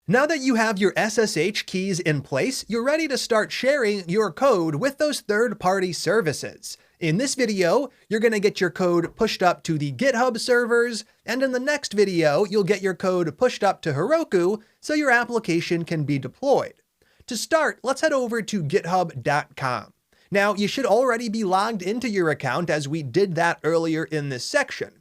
Now that you have your SSH keys in place, you're ready to start sharing your code with those third-party services. In this video, you're going to get your code pushed up to the GitHub servers, and in the next video, you'll get your code pushed up to Heroku so your application can be deployed. To start, let's head over to github.com. Now, you should already be logged into your account as we did that earlier in this section.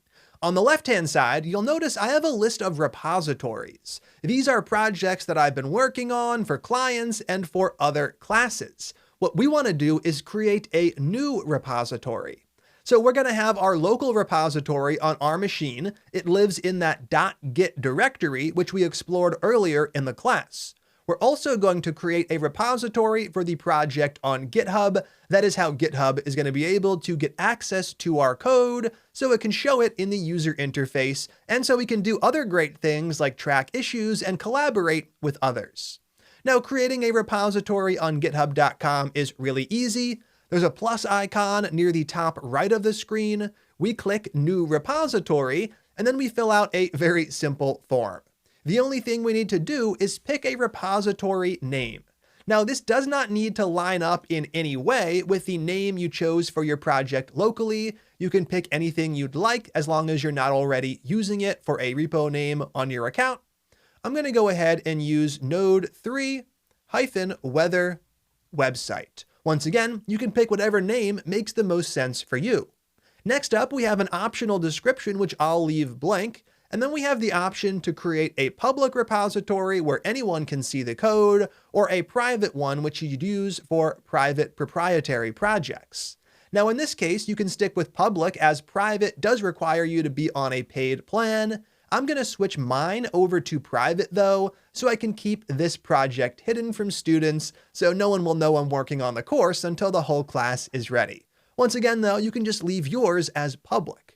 On the left-hand side, you'll notice I have a list of repositories. These are projects that I've been working on for clients and for other classes. What we want to do is create a new repository. So we're going to have our local repository on our machine. It lives in that .git directory, which we explored earlier in the class. We're also going to create a repository for the project on GitHub. That is how GitHub is going to be able to get access to our code so it can show it in the user interface, and so we can do other great things like track issues and collaborate with others. Now, creating a repository on github.com is really easy. There's a plus icon near the top right of the screen. We click New Repository, and then we fill out a very simple form. The only thing we need to do is pick a repository name. Now, this does not need to line up in any way with the name you chose for your project locally. You can pick anything you'd like as long as you're not already using it for a repo name on your account. I'm going to go ahead and use node3-weather website. Once again, you can pick whatever name makes the most sense for you. Next up, we have an optional description, which I'll leave blank. And then we have the option to create a public repository where anyone can see the code, or a private one which you'd use for private proprietary projects. Now in this case, you can stick with public as private does require you to be on a paid plan. I'm going to switch mine over to private though, so I can keep this project hidden from students so no one will know I'm working on the course until the whole class is ready. Once again though, you can just leave yours as public.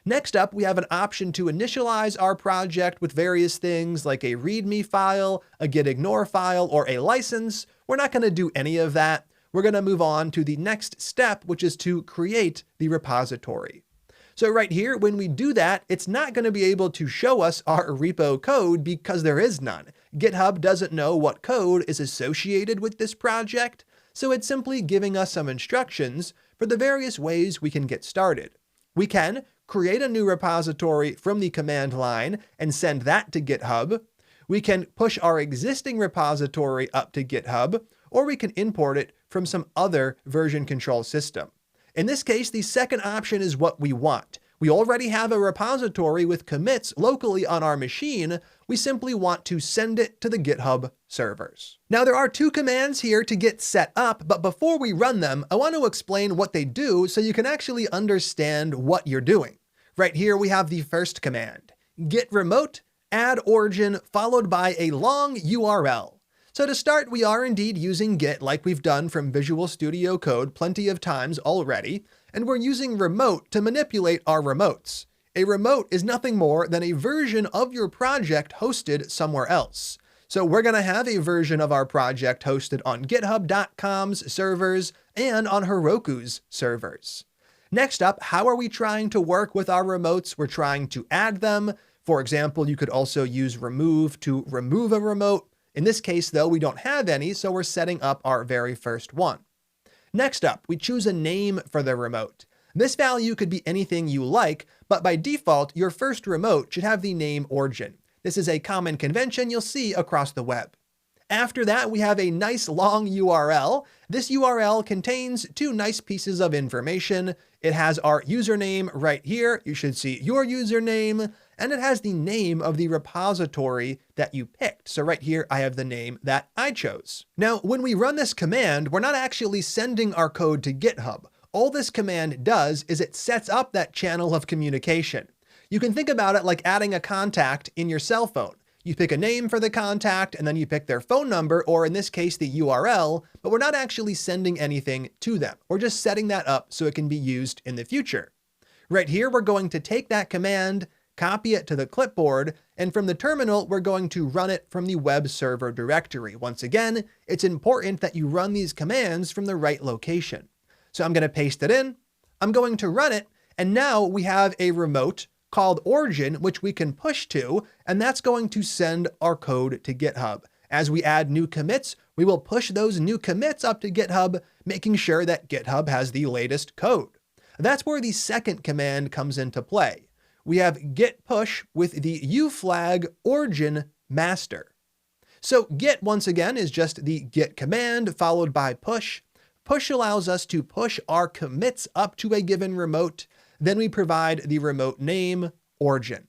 Next up, we have an option to initialize our project with various things like a README file, a gitignore file, or a license. We're not going to do any of that. We're going to move on to the next step, which is to create the repository. So right here, when we do that, it's not going to be able to show us our repo code because there is none. GitHub doesn't know what code is associated with this project, so it's simply giving us some instructions for the various ways we can get started. We can create a new repository from the command line and send that to GitHub. We can push our existing repository up to GitHub, or we can import it from some other version control system. In this case, the second option is what we want. We already have a repository with commits locally on our machine. We simply want to send it to the GitHub servers. Now there are two commands here to get set up, but before we run them, I want to explain what they do so you can actually understand what you're doing. Right here we have the first command, git remote, add origin, followed by a long URL. So to start, we are indeed using Git like we've done from Visual Studio Code plenty of times already, and we're using remote to manipulate our remotes. A remote is nothing more than a version of your project hosted somewhere else. So we're going to have a version of our project hosted on github.com's servers and on Heroku's servers. Next up, how are we trying to work with our remotes? We're trying to add them. For example, you could also use remove to remove a remote. In this case, though, we don't have any, so we're setting up our very first one. Next up, we choose a name for the remote. This value could be anything you like, but by default, your first remote should have the name origin. This is a common convention you'll see across the web. After that, we have a nice long URL. This URL contains two nice pieces of information. It has our username right here. You should see your username, and it has the name of the repository that you picked. So right here, I have the name that I chose. Now, when we run this command, we're not actually sending our code to GitHub. All this command does is it sets up that channel of communication. You can think about it like adding a contact in your cell phone. You pick a name for the contact, and then you pick their phone number, or in this case, the URL, but we're not actually sending anything to them. We're just setting that up so it can be used in the future. Right here, we're going to take that command, copy it to the clipboard, and from the terminal, we're going to run it from the web server directory. Once again, it's important that you run these commands from the right location. So I'm going to paste it in, I'm going to run it, and now we have a remote called origin, which we can push to, and that's going to send our code to GitHub. As we add new commits, we will push those new commits up to GitHub, making sure that GitHub has the latest code. That's where the second command comes into play. We have git push with the uflag origin master. So git, once again, is just the git command followed by push. Push allows us to push our commits up to a given remote. Then we provide the remote name, origin.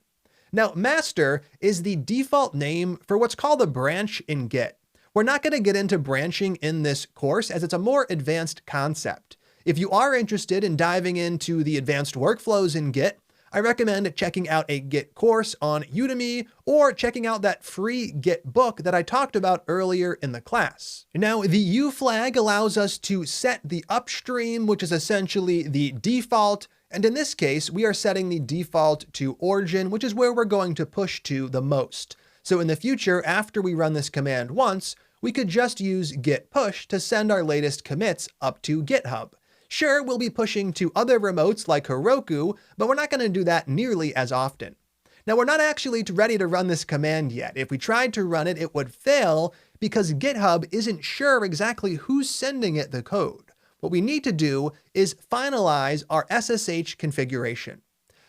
Now, master is the default name for what's called a branch in Git. We're not going to get into branching in this course as it's a more advanced concept. If you are interested in diving into the advanced workflows in Git, I recommend checking out a Git course on Udemy or checking out that free Git book that I talked about earlier in the class. Now, the U flag allows us to set the upstream, which is essentially the default. And in this case, we are setting the default to origin, which is where we're going to push to the most. So in the future, after we run this command once, we could just use git push to send our latest commits up to GitHub. Sure, we'll be pushing to other remotes like Heroku, but we're not going to do that nearly as often. Now, we're not actually ready to run this command yet. If we tried to run it, it would fail because GitHub isn't sure exactly who's sending it the code. What we need to do is finalize our SSH configuration.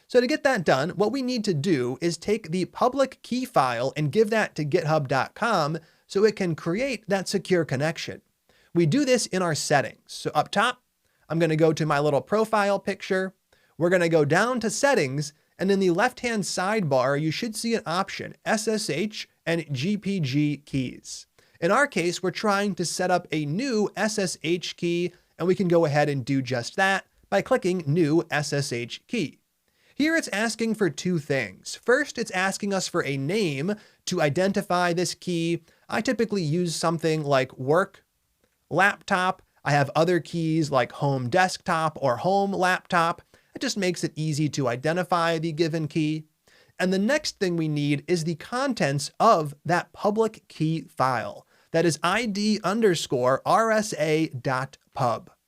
So to get that done, what we need to do is take the public key file and give that to github.com so it can create that secure connection. We do this in our settings. So up top, I'm going to go to my little profile picture. We're going to go down to settings, and in the left-hand sidebar, you should see an option, SSH and GPG keys. In our case, we're trying to set up a new SSH key, and we can go ahead and do just that by clicking New SSH Key. Here it's asking for two things. First, it's asking us for a name to identify this key. I typically use something like work, laptop. I have other keys like home desktop or home laptop. It just makes it easy to identify the given key. And the next thing we need is the contents of that public key file. That is id_rsa.pub.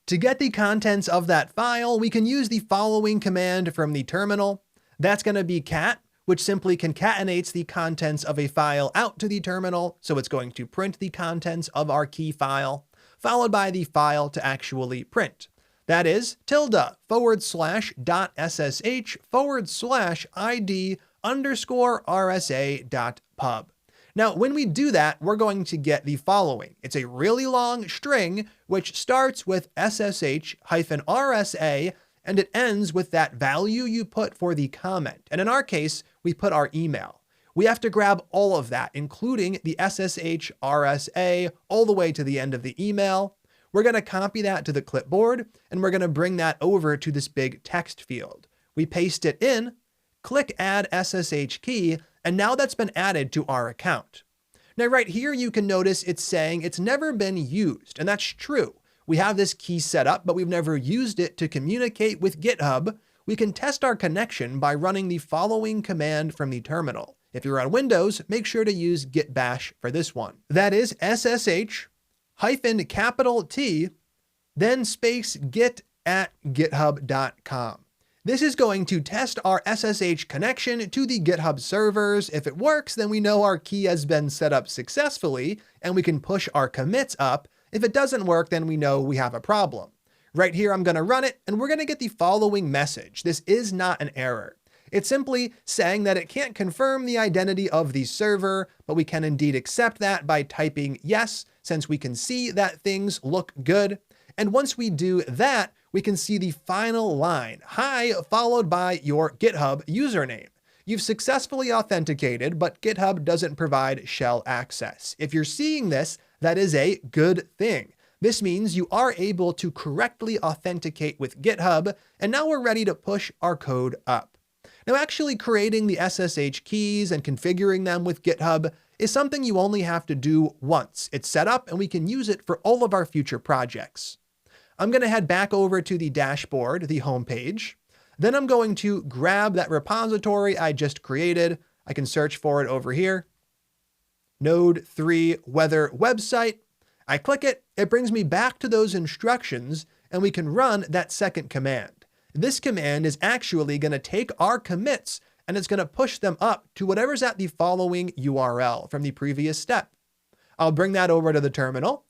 To get the contents of that file, we can use the following command from the terminal. That's going to be cat, which simply concatenates the contents of a file out to the terminal. So it's going to print the contents of our key file, followed by the file to actually print. That is tilde/.sh/id_rsa.pub. Now, when we do that, we're going to get the following. It's a really long string, which starts with SSH-RSA, and it ends with that value you put for the comment. And in our case, we put our email. We have to grab all of that, including the SSH-RSA, all the way to the end of the email. We're going to copy that to the clipboard, and we're going to bring that over to this big text field. We paste it in, click Add SSH Key, and now that's been added to our account. Now right here, you can notice it's saying it's never been used, and that's true. We have this key set up, but we've never used it to communicate with GitHub. We can test our connection by running the following command from the terminal. If you're on Windows, make sure to use git bash for this one. That is SSH-T, then space git at github.com. This is going to test our SSH connection to the GitHub servers. If it works, then we know our key has been set up successfully and we can push our commits up. If it doesn't work, then we know we have a problem. Right here, I'm going to run it and we're going to get the following message. This is not an error. It's simply saying that it can't confirm the identity of the server, but we can indeed accept that by typing yes, since we can see that things look good. And once we do that, we can see the final line, hi, followed by your GitHub username. You've successfully authenticated, but GitHub doesn't provide shell access. If you're seeing this, that is a good thing. This means you are able to correctly authenticate with GitHub, and now we're ready to push our code up. Now, actually creating the SSH keys and configuring them with GitHub is something you only have to do once. It's set up and we can use it for all of our future projects. I'm going to head back over to the dashboard, the home page. Then I'm going to grab that repository I just created. I can search for it over here. Node 3 weather website. I click it, it brings me back to those instructions, and we can run that second command. This command is actually going to take our commits and it's going to push them up to whatever's at the following URL from the previous step. I'll bring that over to the terminal.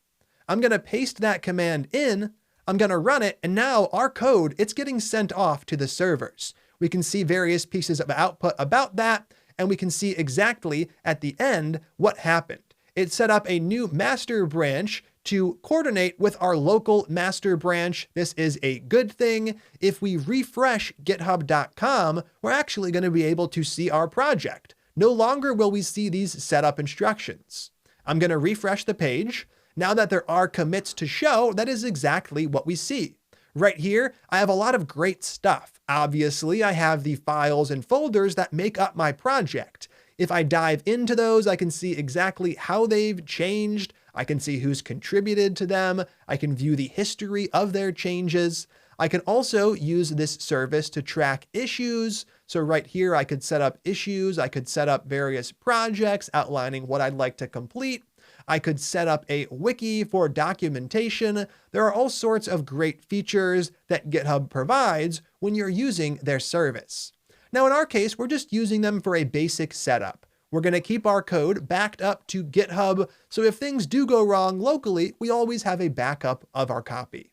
I'm going to paste that command in. I'm going to run it, and now our code, it's getting sent off to the servers. We can see various pieces of output about that, and we can see exactly at the end what happened. It set up a new master branch to coordinate with our local master branch. This is a good thing. If we refresh github.com, we're actually going to be able to see our project. No longer will we see these setup instructions. I'm going to refresh the page. Now that there are commits to show, that is exactly what we see. Right here, I have a lot of great stuff. Obviously, I have the files and folders that make up my project. If I dive into those, I can see exactly how they've changed. I can see who's contributed to them. I can view the history of their changes. I can also use this service to track issues. So right here, I could set up issues. I could set up various projects outlining what I'd like to complete. I could set up a wiki for documentation. There are all sorts of great features that GitHub provides when you're using their service. Now, in our case, we're just using them for a basic setup. We're going to keep our code backed up to GitHub, so if things do go wrong locally, we always have a backup of our copy.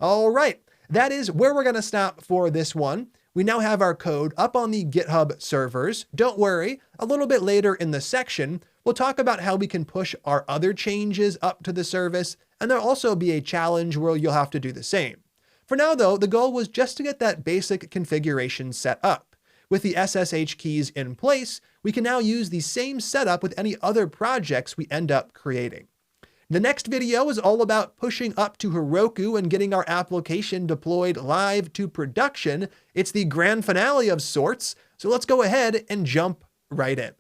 All right, that is where we're going to stop for this one. We now have our code up on the GitHub servers. Don't worry, a little bit later in the section, we'll talk about how we can push our other changes up to the service, and there'll also be a challenge where you'll have to do the same. For now, though, the goal was just to get that basic configuration set up. With the SSH keys in place, we can now use the same setup with any other projects we end up creating. The next video is all about pushing up to Heroku and getting our application deployed live to production. It's the grand finale of sorts, so let's go ahead and jump right in.